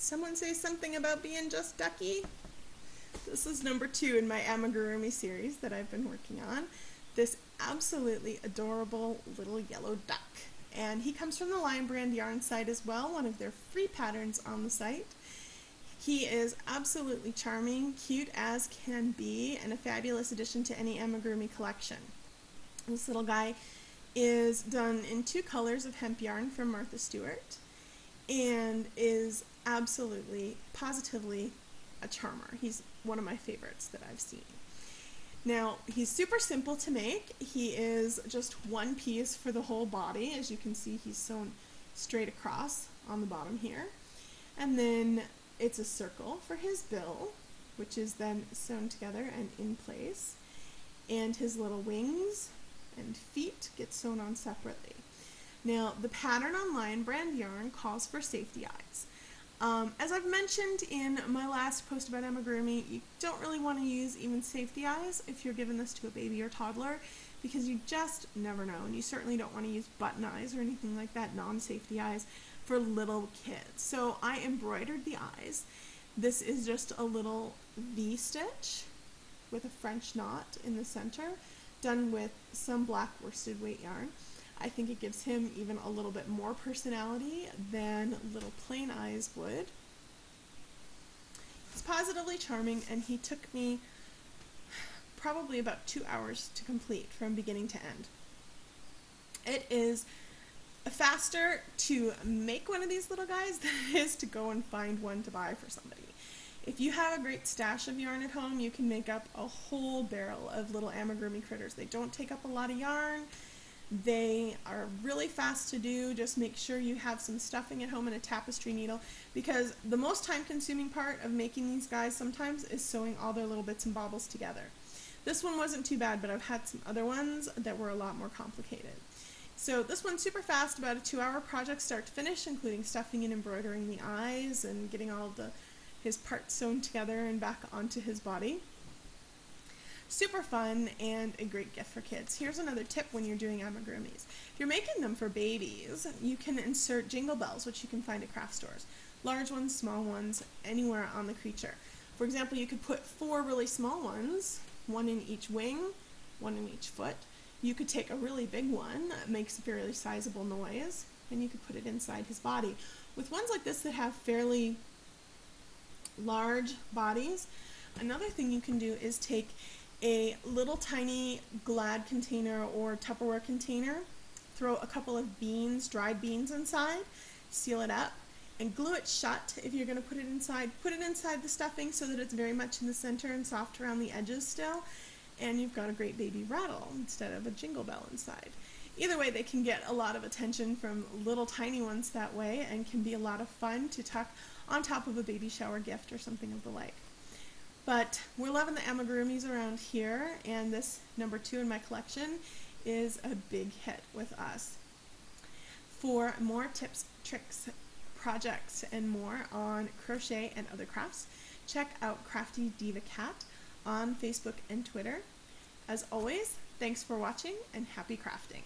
someone say something about being just ducky? This is number 2 in my amigurumi series that I've been working on. This absolutely adorable little yellow duck. And he comes from the Lion Brand yarn site as well, one of their free patterns on the site. He is absolutely charming, cute as can be, and a fabulous addition to any amigurumi collection. This little guy is done in 2 colors of hemp yarn from Martha Stewart and is absolutely, positively a charmer. He's one of my favorites that I've seen. Now, he's super simple to make. He is just one piece for the whole body. As you can see, he's sewn straight across on the bottom here. And then it's a circle for his bill, which is then sewn together and in place. And his little wings and feet get sewn on separately. Now, the pattern on Lion Brand yarn calls for safety eyes. As I've mentioned in my last post about amigurumi, you don't really want to use even safety eyes if you're giving this to a baby or toddler, because you just never know, and you certainly don't want to use button eyes or anything like that, non-safety eyes, for little kids. So I embroidered the eyes. This is just a little V-stitch with a French knot in the center, done with some black worsted weight yarn. I think it gives him even a little bit more personality than little plain eyes would. He's positively charming, and he took me probably about 2 hours to complete from beginning to end. It is faster to make one of these little guys than it is to go and find one to buy for somebody. If you have a great stash of yarn at home, you can make up a whole barrel of little amigurumi critters. They don't take up a lot of yarn. They are really fast to do. Just make sure you have some stuffing at home and a tapestry needle, because the most time-consuming part of making these guys sometimes is sewing all their little bits and baubles together. This one wasn't too bad, but I've had some other ones that were a lot more complicated. So this one's super fast, about a 2-hour project start to finish, including stuffing and embroidering the eyes and getting all of his parts sewn together and back onto his body. Super fun and a great gift for kids. Here's another tip when you're doing amigurumis. If you're making them for babies, you can insert jingle bells, which you can find at craft stores. Large ones, small ones, anywhere on the creature. For example, you could put 4 really small ones, 1 in each wing, 1 in each foot. You could take a really big one that makes a fairly sizable noise, and you could put it inside his body. With ones like this that have fairly large bodies, another thing you can do is take a little tiny Glad container or Tupperware container, throw a couple of beans, dried beans inside, seal it up, and glue it shut if you're going to put it inside. Put it inside the stuffing so that it's very much in the center and soft around the edges still, and you've got a great baby rattle instead of a jingle bell inside. Either way, they can get a lot of attention from little tiny ones that way, and can be a lot of fun to tuck on top of a baby shower gift or something of the like. But we're loving the amigurumis around here, and this number 2 in my collection is a big hit with us. For more tips, tricks, projects, and more on crochet and other crafts, check out Crafty Diva Cat on Facebook and Twitter. As always, thanks for watching and happy crafting.